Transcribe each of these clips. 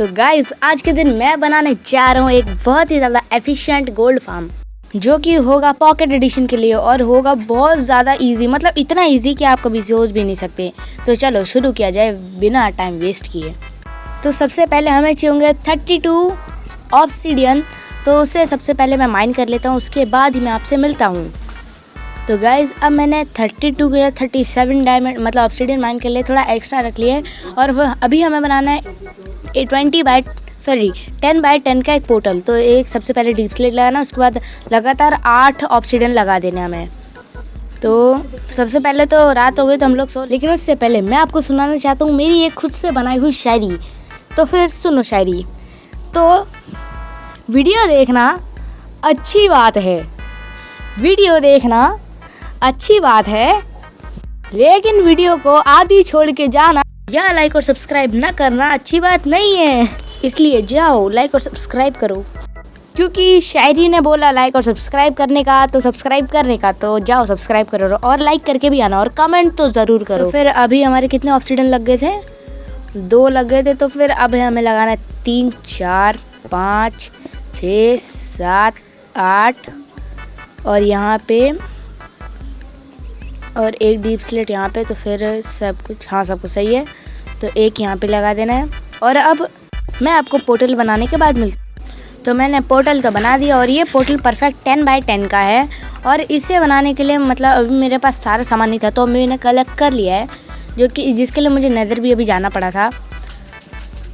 तो गाइस आज के दिन मैं बनाने जा रहा हूँ एक बहुत ही ज़्यादा एफिशिएंट गोल्ड फार्म, जो कि होगा पॉकेट एडिशन के लिए और होगा बहुत ज़्यादा इजी, मतलब इतना इजी कि आप कभी सोच भी नहीं सकते। तो चलो शुरू किया जाए बिना टाइम वेस्ट किए। तो सबसे पहले हमें चाहिए 32 ऑब्सीडियन, तो उससे सबसे पहले मैं माइन कर लेता हूँ, उसके बाद ही मैं आपसे मिलता हूँ। तो गाइज़ अब मैंने 32 के 37 डायमंड मतलब ऑब्सीडियन माइन कर लिए, थोड़ा एक्स्ट्रा रख लिए। और वह अभी हमें बनाना है 10 बाय 10 का एक पोर्टल। तो एक सबसे पहले डीप स्लेट लगाना, उसके बाद लगातार 8 ऑब्सीडियन लगा देने हमें। तो सबसे पहले तो रात हो गई तो हम लोग सो, लेकिन उससे पहले मैं आपको सुनाना चाहता हूँ मेरी एक खुद से बनाई हुई शायरी। तो फिर सुनो शायरी। तो वीडियो देखना अच्छी बात है, वीडियो देखना अच्छी बात है, लेकिन वीडियो को आधी छोड़ के जाना या लाइक और सब्सक्राइब ना करना अच्छी बात नहीं है। इसलिए जाओ लाइक और सब्सक्राइब करो, क्योंकि शायरी ने बोला लाइक और सब्सक्राइब करने का, तो सब्सक्राइब करने का, तो जाओ सब्सक्राइब करो और लाइक करके भी आना और कमेंट तो ज़रूर करो। तो फिर अभी हमारे कितने ऑब्सीडियन लग गए थे? 2 लग गए थे। तो फिर अब हमें लगाना है 3 4 5 6 7 8 और यहाँ पे और एक डीप स्लेट यहाँ पे। तो फिर सब कुछ सही है। तो एक यहाँ पे लगा देना है और अब मैं आपको पोर्टल बनाने के बाद मिलती। तो मैंने पोर्टल तो बना दिया और ये पोर्टल परफेक्ट 10 बाय 10 का है। और इसे बनाने के लिए मतलब अभी मेरे पास सारा सामान नहीं था, तो मैंने कलेक्ट कर लिया है, जो कि जिसके लिए मुझे नेदर भी अभी जाना पड़ा था।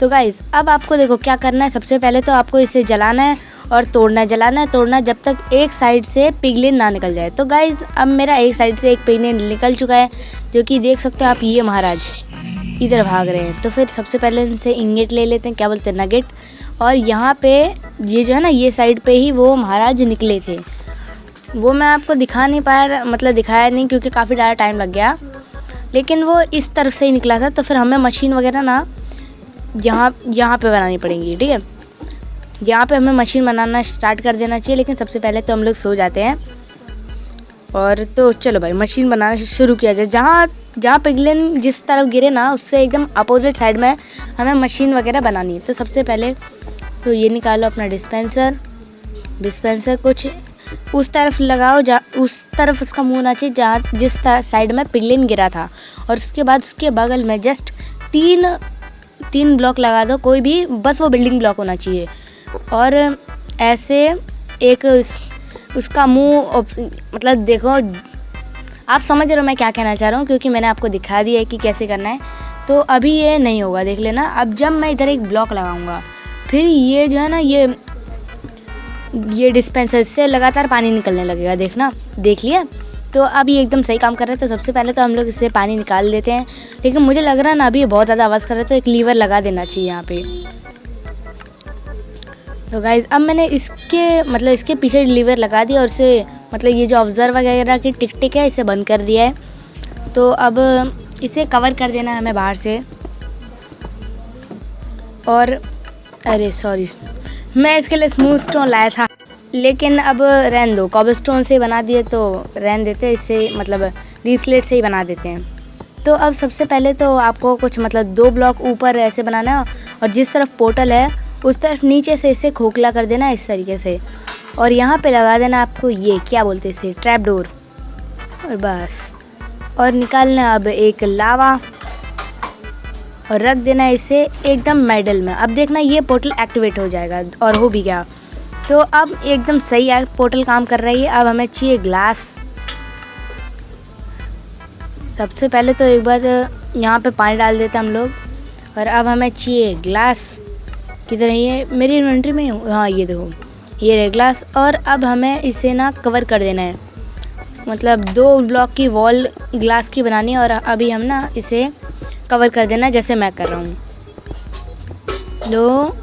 तो गाइज़ अब आपको देखो क्या करना है। सबसे पहले तो आपको इसे जलाना है और तोड़ना जब तक एक साइड से पिगलिन ना निकल जाए। तो गाइज़ अब मेरा एक साइड से एक पिगलिन निकल चुका है, जो कि देख सकते हो आप। ये महाराज इधर भाग रहे हैं। तो फिर सबसे पहले इनसे इंगेट ले लेते हैं, क्या बोलते हैं, नगेट। और यहाँ पे ये जो है ना, ये साइड पे ही वो महाराज निकले थे। वो मैं आपको दिखा नहीं पाया, मतलब दिखाया नहीं क्योंकि काफ़ी ज़्यादा टाइम लग गया, लेकिन वो इस तरफ से ही निकला था। तो फिर हमें मशीन वगैरह ना यहाँ पे बनानी पड़ेंगी, ठीक है। यहाँ पे हमें मशीन बनाना स्टार्ट कर देना चाहिए, लेकिन सबसे पहले तो हम लोग सो जाते हैं। और तो चलो भाई मशीन बनाना शुरू किया जाए। जहाँ पिगलिन जिस तरफ गिरे ना, उससे एकदम अपोजिट साइड में हमें मशीन वगैरह बनानी है। तो सबसे पहले तो ये निकालो अपना डिस्पेंसर कुछ उस तरफ लगाओ, उस तरफ उसका मुँह होना चाहिए जिस साइड में पिगलिन गिरा था। और उसके बाद उसके बगल में जस्ट 3 ब्लॉक लगा दो, कोई भी, बस वो बिल्डिंग ब्लॉक होना चाहिए। और ऐसे एक उसका मुंह, मतलब देखो आप समझ रहे हो मैं क्या कहना चाह रहा हूँ, क्योंकि मैंने आपको दिखा दिया है कि कैसे करना है। तो अभी ये नहीं होगा, देख लेना। अब जब मैं इधर एक ब्लॉक लगाऊंगा, फिर ये जो है ना, ये डिस्पेंसर से लगातार पानी निकलने लगेगा, देखना, देख लिया। तो अब ये एकदम सही काम कर रहा है। तो सबसे पहले तो हम लोग इससे पानी निकाल देते हैं, लेकिन मुझे लग रहा है ना अभी ये बहुत ज़्यादा आवाज़ कर रहा है, तो एक लीवर लगा देना चाहिए यहाँ पे। तो गाइज़ अब मैंने इसके पीछे लीवर लगा दिया और इसे मतलब ये जो ऑब्ज़र्व वगैरह की टिक है, इसे बंद कर दिया है। तो अब इसे कवर कर देना है हमें बाहर से। और अरे सॉरी, मैं इसके लिए स्मूथ स्टोन लाया था, लेकिन अब रहने दो, कॉबलस्टोन से बना दिए तो रहने देते हैं, इससे मतलब डीप स्लेट से ही बना देते हैं। तो अब सबसे पहले तो आपको कुछ मतलब 2 ब्लॉक ऊपर ऐसे बनाना है, और जिस तरफ पोर्टल है उस तरफ नीचे से इसे खोखला कर देना इस तरीके से। और यहाँ पे लगा देना आपको ये क्या बोलते हैं इसे, ट्रैप डोर। और बस, और निकालना अब एक लावा और रख देना इसे एकदम मिडल में। अब देखना ये पोर्टल एक्टिवेट हो जाएगा, और हो भी गया। तो अब एकदम सही है, पोर्टल काम कर रही है। अब हमें चाहिए ग्लास। सबसे पहले तो एक बार यहाँ पे पानी डाल देते हम लोग। और अब हमें चाहिए ग्लास। किधर है ये? मेरी इन्वेंटरी में, हाँ ये देखो, ये रहे ग्लास। और अब हमें इसे ना कवर कर देना है, मतलब 2 ब्लॉक की वॉल ग्लास की बनानी है। और अभी हम ना इसे कवर कर देना जैसे मैं कर रहा हूँ। लो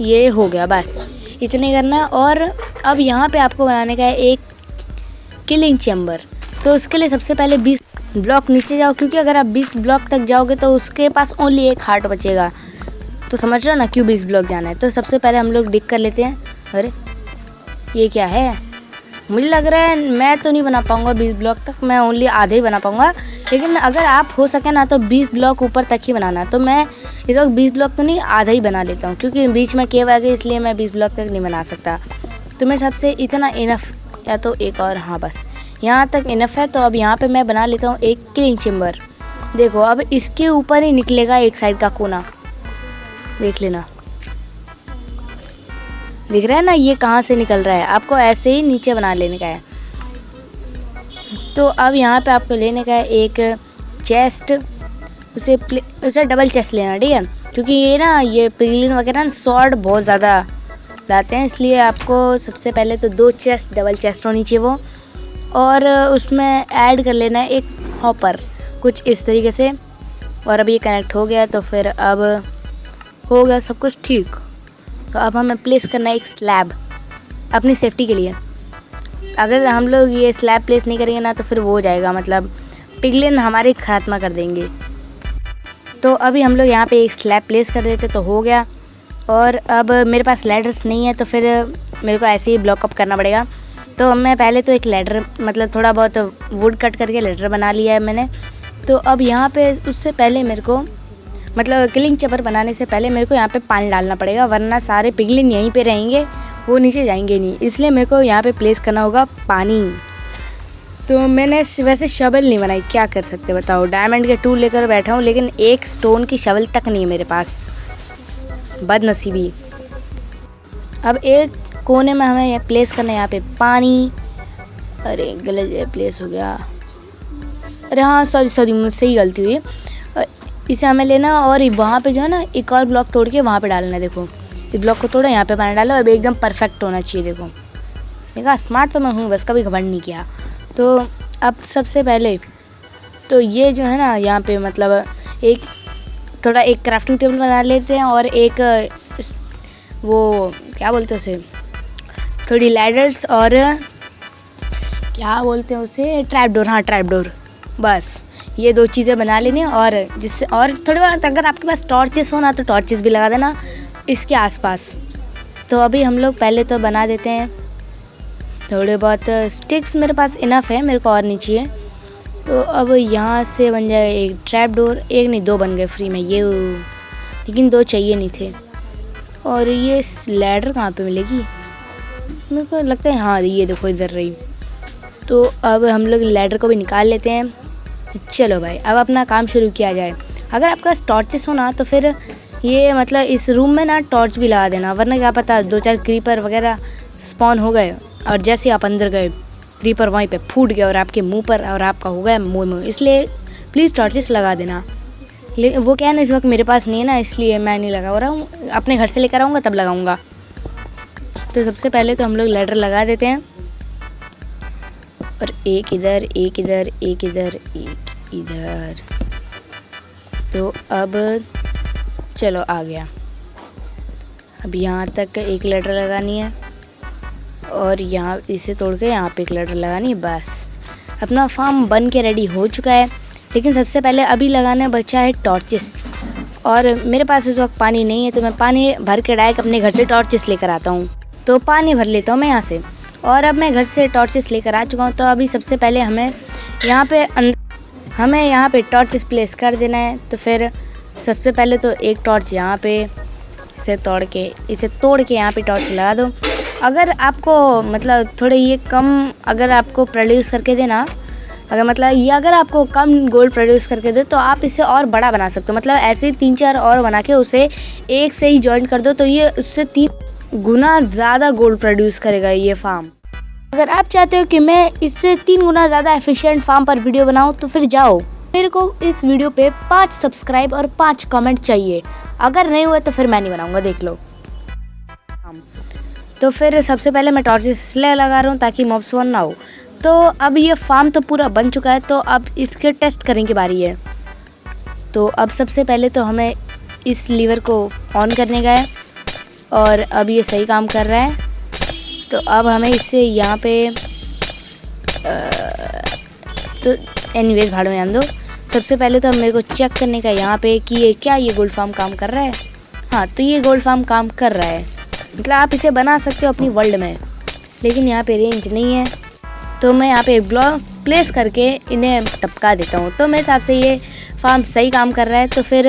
ये हो गया, बस इतने करना है। और अब यहाँ पे आपको बनाने का है एक किलिंग चैम्बर। तो उसके लिए सबसे पहले 20 ब्लॉक नीचे जाओ, क्योंकि अगर आप 20 ब्लॉक तक जाओगे तो उसके पास ओनली एक हार्ट बचेगा। तो समझ रहे हो ना क्यों 20 ब्लॉक जाना है। तो सबसे पहले हम लोग डिग कर लेते हैं। अरे ये क्या है? मुझे लग रहा है मैं तो नहीं बना पाऊँगा 20 ब्लॉक तक, मैं ओनली आधे ही बना पाऊँगा। लेकिन अगर आप हो सके ना तो 20 ब्लॉक ऊपर तक ही बनाना। तो मैं इस वक्त 20 ब्लॉक तो नहीं, आधा ही बना लेता हूँ, क्योंकि बीच में केव आ गई, इसलिए मैं 20 ब्लॉक तक नहीं बना सकता। तो मेरे हिसाब से इतना इनफ, या तो एक और, हाँ बस यहाँ तक इनफ है। तो अब यहाँ पे मैं बना लेता हूँ एक किलिंग चेम्बर। देखो अब इसके ऊपर ही निकलेगा एक साइड का कोना, देख लेना, दिख रहा है ना ये कहाँ से निकल रहा है। आपको ऐसे ही नीचे बना लेने का है। तो अब यहाँ पे आपको लेने का है एक चेस्ट, उसे डबल चेस्ट लेना, ठीक है, क्योंकि ये ना ये पिगलिन वगैरह ना स्वॉर्ड बहुत ज़्यादा लाते हैं, इसलिए आपको सबसे पहले तो 2 चेस्ट डबल चेस्ट होनी चाहिए वो। और उसमें ऐड कर लेना है एक हॉपर, कुछ इस तरीके से। और अब ये कनेक्ट हो गया, तो फिर अब हो गया सब कुछ ठीक। तो अब हमें प्लेस करना है एक स्लैब अपनी सेफ्टी के लिए। अगर हम लोग ये स्लैब प्लेस नहीं करेंगे ना तो फिर वो हो जाएगा, मतलब पिगलिन हमारे खात्मा कर देंगे। तो अभी हम लोग यहाँ पे एक स्लैब प्लेस कर देते तो हो गया। और अब मेरे पास लैडर्स नहीं है, तो फिर मेरे को ऐसे ही ब्लॉकअप करना पड़ेगा। तो मैं पहले तो एक लैडर, मतलब थोड़ा बहुत वुड कट करके लैडर बना लिया है मैंने। तो अब यहाँ पे उससे पहले मेरे को, मतलब किलिंग चेम्बर बनाने से पहले मेरे को यहाँ पे पानी डालना पड़ेगा, वरना सारे पिगलिन यहीं पे रहेंगे, वो नीचे जाएंगे नहीं। इसलिए मेरे को यहाँ पे प्लेस करना होगा पानी। तो मैंने वैसे शवल नहीं बनाई, क्या कर सकते बताओ, डायमंड के टूल लेकर बैठा हूँ, लेकिन एक स्टोन की शवल तक नहीं है मेरे पास, बदनसीबी। अब एक कोने में हमें प्लेस करना है यहाँ पे पानी। अरे गलत प्लेस हो गया, अरे हाँ सॉरी मुझसे ही गलती हुई। इसे हमें लेना और वहाँ पे जो है ना एक और ब्लॉक तोड़ के वहाँ पे डालना है। देखो इस ब्लॉक को तोड़ा, यहाँ पे पानी डाला, अब एकदम परफेक्ट होना चाहिए। देखा स्मार्ट तो मैं हूँ, बस कभी घमंड नहीं किया। तो अब सबसे पहले तो ये जो है ना यहाँ पे, मतलब एक क्राफ्टिंग टेबल बना लेते हैं, और एक वो क्या बोलते हैं उसे, थोड़ी लैडर्स, और क्या बोलते हैं उसे, ट्रैपडोर। हाँ ट्रैपडोर, बस ये 2 चीज़ें बना लेनी। और जिससे और थोड़ी बहुत अगर आपके पास टॉर्चेस हो ना तो टॉर्चेस भी लगा देना इसके आसपास। तो अभी हम लोग पहले तो बना देते हैं थोड़े बहुत स्टिक्स, मेरे पास इनफ है, मेरे को और नहीं चाहिए। तो अब यहाँ से बन जाए एक ट्रैप डोर, एक नहीं 2 बन गए फ्री में ये, लेकिन 2 चाहिए नहीं थे। और ये लैडर कहाँ पे मिलेगी, मेरे को लगता है हाँ ये देखो इधर रही। तो अब हम लोग लैडर को भी निकाल लेते हैं। चलो भाई अब अपना काम शुरू किया जाए। अगर आपके पास टॉर्चेस हो ना तो फिर ये मतलब इस रूम में ना टॉर्च भी लगा देना, वरना क्या पता 2-4 क्रीपर वगैरह स्पॉन हो गए, और जैसे आप अंदर गए क्रीपर वहीं पे फूट गया और आपके मुंह पर, और आपका हो गया मुँह। इसलिए प्लीज़ टॉर्चेस लगा देना। लेकिन वो क्या है ना, इस वक्त मेरे पास नहीं है ना, इसलिए मैं नहीं लगा रहा हूँ, अपने घर से लेकर आऊँगा तब लगाऊँगा। तो सबसे पहले तो हम लोग लैडर लगा देते हैं, और एक इधर, एक इधर, एक इधर, एक इधर। तो अब चलो आ गया। अब यहाँ तक एक लैडर लगानी है, और यहाँ इसे तोड़ के यहाँ पे एक लैडर लगानी है। बस अपना फार्म बन के रेडी हो चुका है। लेकिन सबसे पहले अभी लगाना बचा है टॉर्चेस, और मेरे पास इस वक्त पानी नहीं है, तो मैं पानी भर के डायरेक्ट अपने घर से टॉर्चेस लेकर आता हूँ। तो पानी भर लेता हूँ मैं यहाँ से, और अब मैं घर से टॉर्चेस लेकर आ चुका हूँ। तो अभी सबसे पहले हमें यहाँ पे टॉर्चेस प्लेस कर देना है। तो फिर सबसे पहले तो एक टॉर्च यहाँ पे इसे तोड़ के यहाँ पे टॉर्च लगा दो। अगर आपको मतलब थोड़े ये कम अगर आपको प्रोड्यूस करके देना, अगर मतलब ये अगर आपको कम गोल्ड प्रोड्यूस करके दे तो आप इसे और बड़ा बना सकते हो। मतलब ऐसे ही 3-4 और बना के उसे एक से ही जॉइन कर दो, तो ये उससे 3 गुना ज़्यादा गोल्ड प्रोड्यूस करेगा ये फार्म। अगर आप चाहते हो कि मैं इससे 3 गुना ज़्यादा एफिशिएंट फार्म पर वीडियो बनाऊं तो फिर जाओ, मेरे को इस वीडियो पे 5 सब्सक्राइब और 5 कमेंट चाहिए। अगर नहीं हुआ तो फिर मैं नहीं बनाऊंगा, देख लो। तो फिर सबसे पहले मैं टॉर्चेस इसलिए लगा रहा हूँ ताकि मॉब स्पॉन ना हो। तो अब ये फार्म तो पूरा बन चुका है, तो अब इसके टेस्ट करने की बारी है। तो अब सबसे पहले तो हमें इस लीवर को ऑन करने का है, और अब ये सही काम कर रहा है। तो अब हमें इससे यहाँ पे तो एनीवेज भाड़ में आन दो। सबसे पहले तो मेरे को चेक करने का यहाँ पे कि ये गोल्ड फार्म काम कर रहा है। हाँ, तो ये गोल्ड फार्म काम कर रहा है, मतलब आप इसे बना सकते हो अपनी वर्ल्ड में, लेकिन यहाँ पे रेंज नहीं है। तो मैं यहाँ पे एक ब्लॉक प्लेस करके इन्हें टपका देता हूँ। तो मेरे हिसाब से ये फार्म सही काम कर रहा है। तो फिर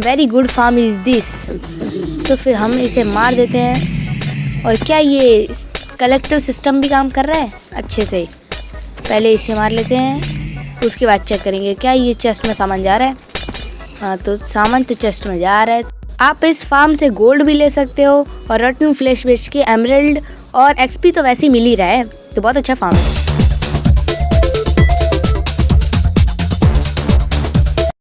very good form is this. तो फिर हम इसे मार देते हैं। और क्या ये कलेक्टिव सिस्टम भी काम कर रहा है अच्छे से? पहले इसे मार लेते हैं, उसके बाद चेक करेंगे क्या ये चेस्ट में सामान जा रहा है। हाँ, तो सामान तो चेस्ट में जा रहा है। आप इस फार्म से गोल्ड भी ले सकते हो और रॉटन फ्लैश बेच के एमरल्ड और एक्सपी तो वैसे ही मिल ही रहा है। तो बहुत अच्छा फार्म है।